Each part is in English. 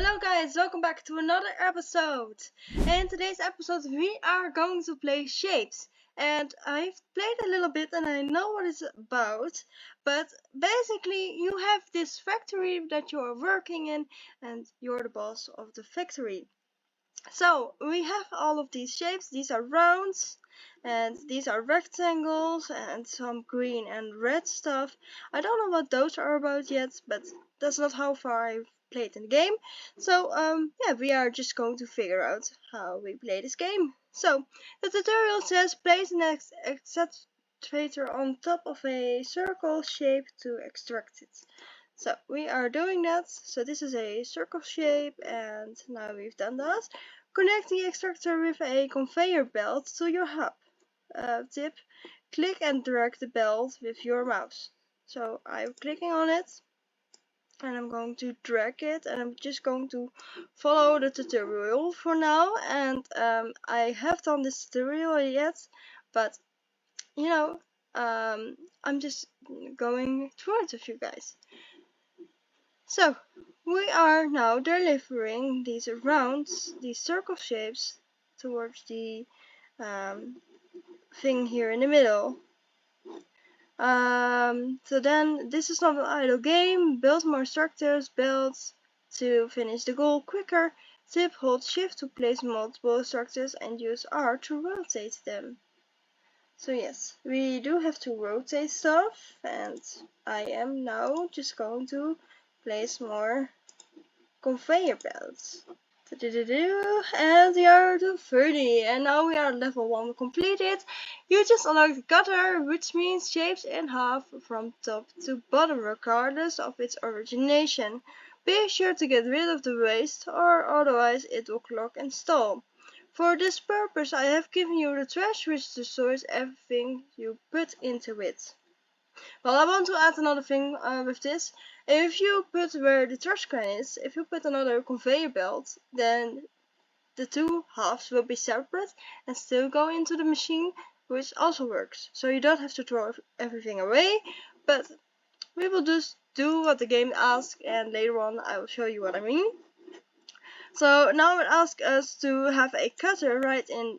Hello guys, welcome back to another episode. In today's episode we are going to play Shapes. And I've played a little bit and I know what it's about. But basically you have this factory that you are working in and you're the boss of the factory. So we have all of these shapes. These are rounds and these are rectangles and some green and red stuff. I don't know what those are about yet, but that's not how far I've played in the game. So yeah, we are just going to figure out how we play this game. So the tutorial says place an extractor on top of a circle shape to extract it. So we are doing that. So this is a circle shape and now we've done that. Connect the extractor with a conveyor belt to your hub. Tip, click and drag the belt with your mouse. So I'm clicking on it and I'm going to drag it and I'm just going to follow the tutorial for now. And I have done this tutorial yet, but you know, I'm just going through it with you guys. So we are now delivering these rounds, these circle shapes towards the thing here in the middle. So then this is not an idle game. Build more structures, builds to finish the goal quicker. Tip, hold shift to place multiple structures and use R to rotate them. So yes, we do have to rotate stuff and I am now just going to place more conveyor belts. And we are to 30 and now we are level 1 completed. You just unlocked the cutter, which means shapes in half from top to bottom regardless of its origination. Be sure to get rid of the waste or otherwise it will clog and stall. For this purpose I have given you the trash which destroys everything you put into it. Well, I want to add another thing with this. If you put where the trash can is, if you put another conveyor belt, then the two halves will be separate and still go into the machine, which also works. So you don't have to throw everything away, but we will just do what the game asks and later on I will show you what I mean. So now it asks us to have a cutter right in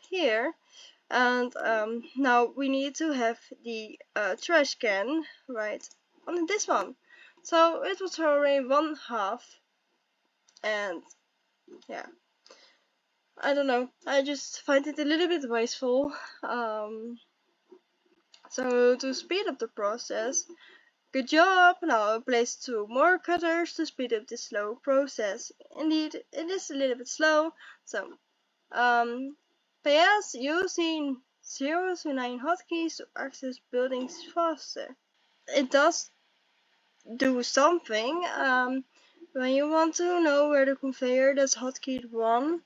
here. And now we need to have the trash can right on this one. So it will throw away one half and yeah, I don't know, I just find it a little bit wasteful. So to speed up the process, good job! Now I'll place 2 more cutters to speed up this slow process. Indeed, it is a little bit slow, so PS using 0 to 9 hotkeys to access buildings faster. It does do something. When you want to know where the conveyor, that's hotkey 1,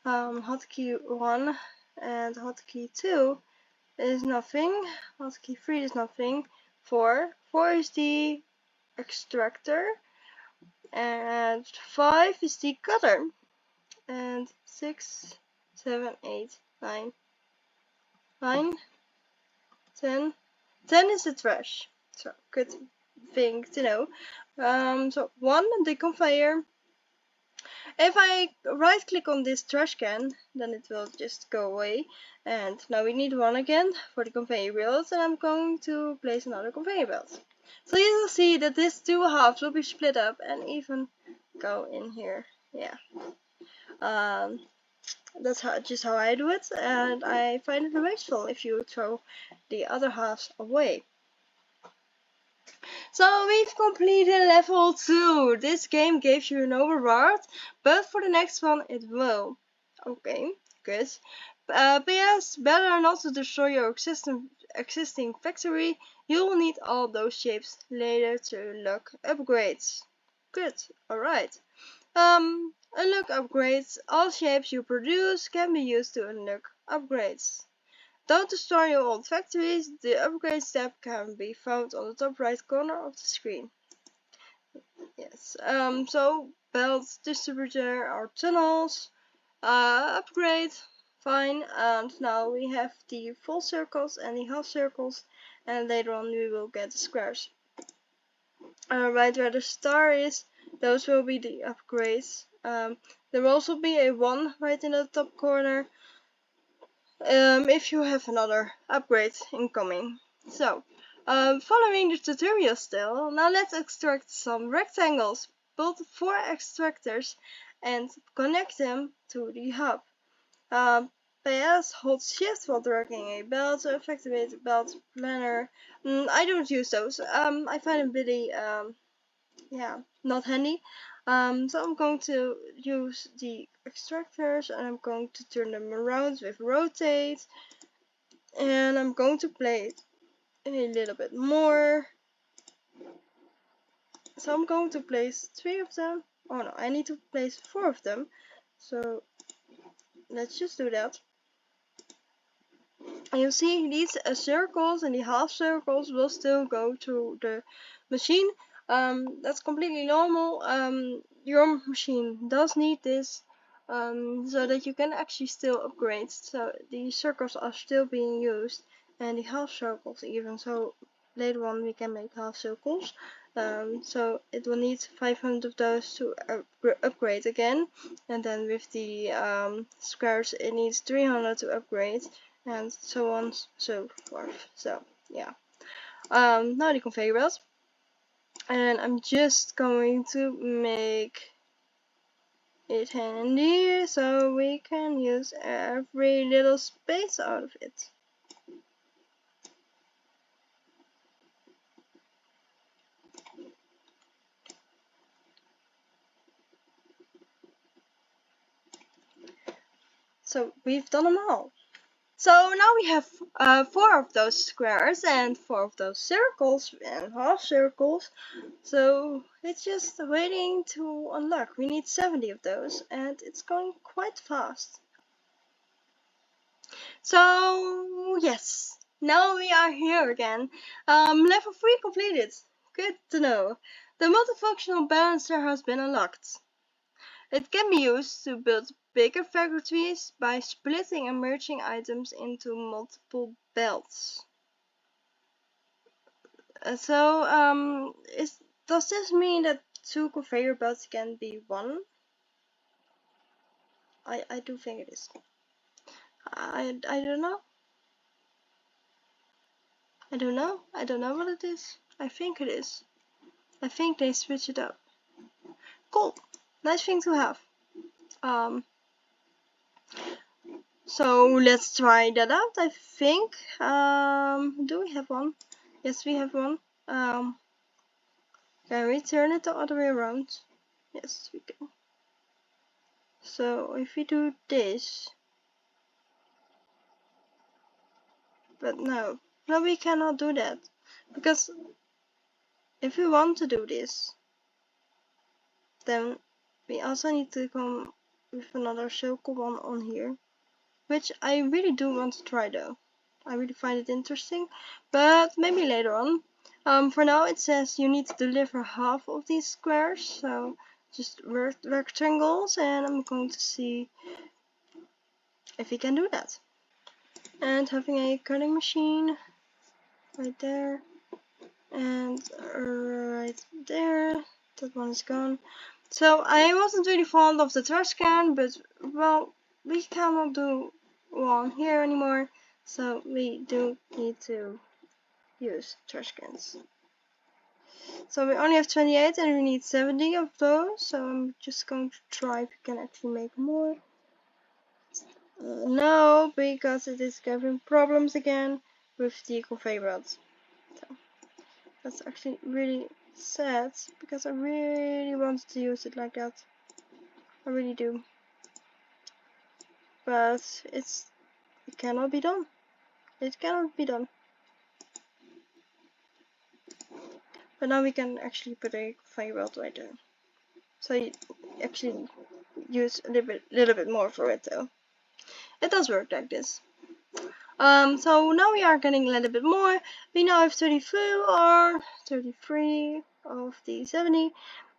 hotkey 1 and hotkey 2 is nothing, hotkey 3 is nothing, 4 is the extractor, and 5 is the cutter, and 6, 7, 8, 9, 10 is the trash. So good thing to know. So 1, the conveyor. If I right click on this trash can, then it will just go away. And now we need 1 again for the conveyor belt, and I'm going to place another conveyor belt. So you will see that these 2 halves will be split up and even go in here. Yeah. That's just how I do it, and I find it wasteful if you throw the other halves away. So we've completed level 2. This game gave you no reward, but for the next one it will. Okay, good. PS, better not to destroy your existing factory. You will need all those shapes later to unlock upgrades. Good, alright. Unlock upgrades. All shapes you produce can be used to unlock upgrades. Don't destroy your old factories. The upgrade tab can be found on the top right corner of the screen. Yes. So belts, distributor, or tunnels. Upgrade. Fine. And now we have the full circles and the half circles, and later on we will get the squares. Right where the star is, Those will be the upgrades. There will also be a 1 right in the top corner if you have another upgrade incoming. So, following the tutorial still, now let's extract some rectangles. Build 4 extractors and connect them to the hub. PS hold shift while dragging a belt to activate the belt planner. I don't use those. I find them really not handy. So I'm going to use the extractors and I'm going to turn them around with rotate. And I'm going to play it a little bit more. So I'm going to place 3 of them. Oh no, I need to place 4 of them. So let's just do that. And you see these circles and the half circles will still go to the machine. That's completely normal. Your machine does need this so that you can actually still upgrade. So the circles are still being used and the half circles even. So later on we can make half circles. So it will need 500 of those to upgrade again. And then with the squares it needs 300 to upgrade. And so on so forth. So yeah. Now the conveyor belt. And I'm just going to make it handy so we can use every little space out of it. So we've done them all. So now we have 4 of those squares and 4 of those circles and half circles. So it's just waiting to unlock. We need 70 of those and it's going quite fast. So yes, now we are here again. Level 3 completed. Good to know. The multifunctional balancer has been unlocked. It can be used to build bigger factories by splitting and merging items into multiple belts. Does this mean that 2 conveyor belts can be 1? I do think it is. I don't know. I don't know what it is. I think it is. I think they switch it up. Cool. Nice thing to have. So let's try that out, I think. Do we have one? Yes, we have one. Can we turn it the other way around? Yes, we can. So if we do this, but no, we cannot do that, because if we want to do this, then we also need to come with another circle one on here, which I really do want to try though. I really find it interesting, but maybe later on. For now it says you need to deliver half of these squares, so just rectangles, and I'm going to see if we can do that. And having a cutting machine right there, and right there, that one is gone. So I wasn't really fond of the trash can, but well, we cannot do one here anymore, so we do need to use trash cans. So we only have 28 and we need 70 of those, so I'm just going to try if we can actually make more. No, because it is having problems again with the conveyor belt. So that's actually really sad, because I really wanted to use it like that. I really do. But it cannot be done. It cannot be done. But now we can actually put a conveyor belt right there. So you actually use a little bit more for it though. It does work like this. So now we are getting a little bit more. We now have 34 or 33 of the 70.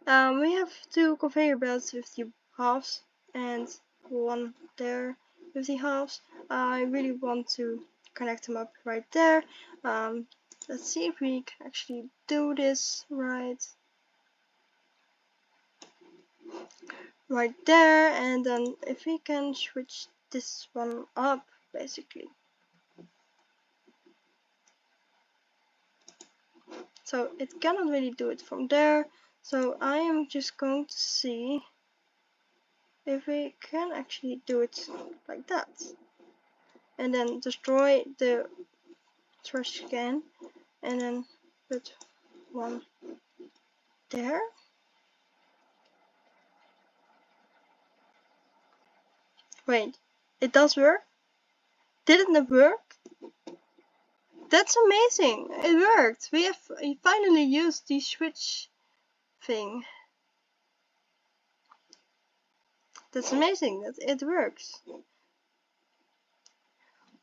We have 2 conveyor belts with the halves and 1 there with the halves. I really want to connect them up right there. Let's see if we can actually do this right. right there, and then if we can switch this one up, basically. So it cannot really do it from there, so I am just going to see if we can actually do it like that. And then destroy the trash can, and then put one there. Wait, it does work? Didn't it work? That's amazing! It worked! We finally used the switch thing. That's amazing that it works.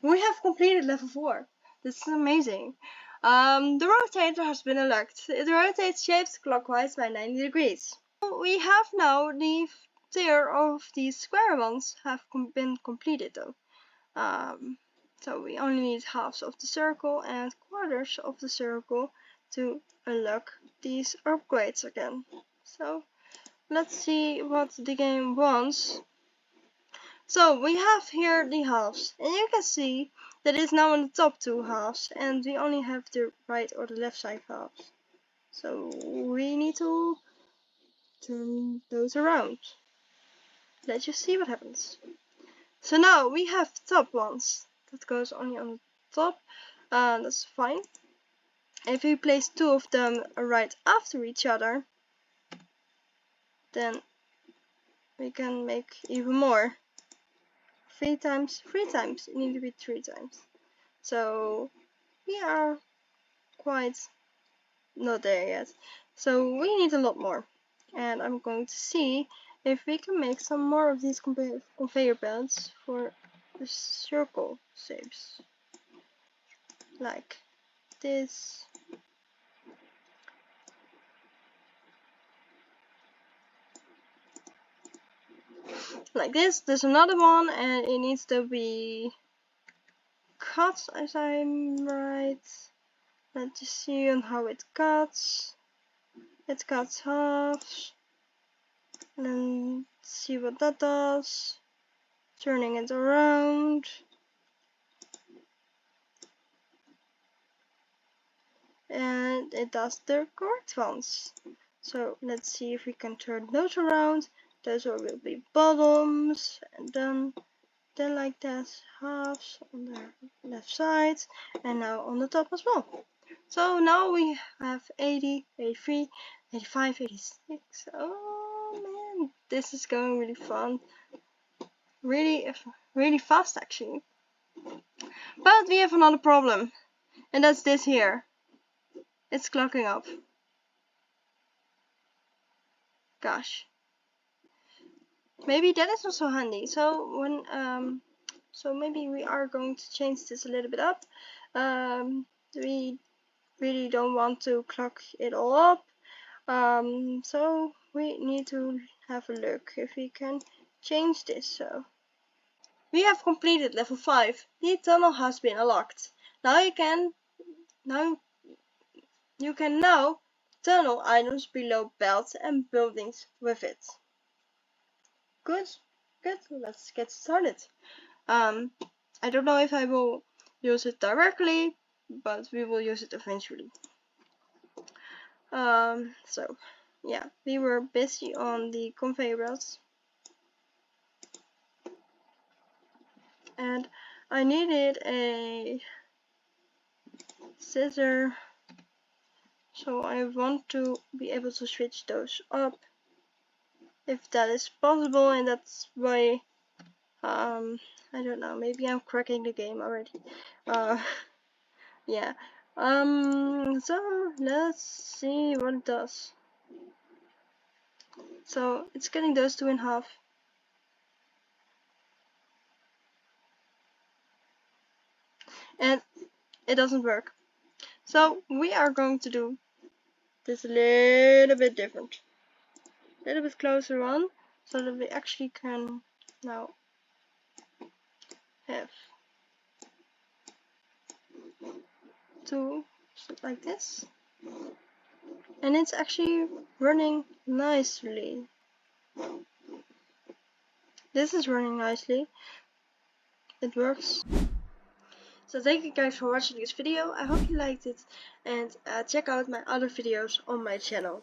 We have completed level 4. This is amazing. The rotator has been unlocked. It rotates shapes clockwise by 90 degrees. We have now the tier of the square ones have been completed though. So we only need halves of the circle and quarters of the circle to unlock these upgrades again. So let's see what the game wants. So we have here the halves, and you can see that it's now on the top two halves, and we only have the right or the left side halves. So we need to turn those around. Let's just see what happens. So now we have top ones. That goes only on the top. That's fine. If we place two of them right after each other, then we can make even more. 3 times, it needs to be 3 times. So we are quite not there yet. So we need a lot more. And I'm going to see if we can make some more of these conveyor belts for the circle shapes. Like this. Like this. There's another one, and it needs to be cut, as I'm right. Let's just see on how it cuts. It cuts halves. And then see what that does. Turning it around. And it does the correct ones. So let's see if we can turn those around. Those will be bottoms, and then like that, halves on the left side, and now on the top as well. So now we have 80, 83, 85, 86. Oh man, this is going really fun. Really fast actually. But we have another problem, and that's this here. It's clocking up. Gosh. Maybe that is also handy. So when so maybe we are going to change this a little bit up. We really don't want to clock it all up. So we need to have a look if we can change this. So we have completed level 5. The tunnel has been unlocked. Now you can now tunnel items below belts and buildings with it. Good. Let's get started. I don't know if I will use it directly, but we will use it eventually. So yeah, we were busy on the conveyor belts, and I needed a scissor, so I want to be able to switch those up if that is possible, and that's why I don't know, maybe I'm cracking the game already. Yeah. So let's see what it does. So it's cutting those two in half. And it doesn't work. So we are going to do this a little bit different. A little bit closer on, so that we actually can now have two like this. And it's actually running nicely. This is running nicely. It works. So thank you guys for watching this video. I hope you liked it, and check out my other videos on my channel.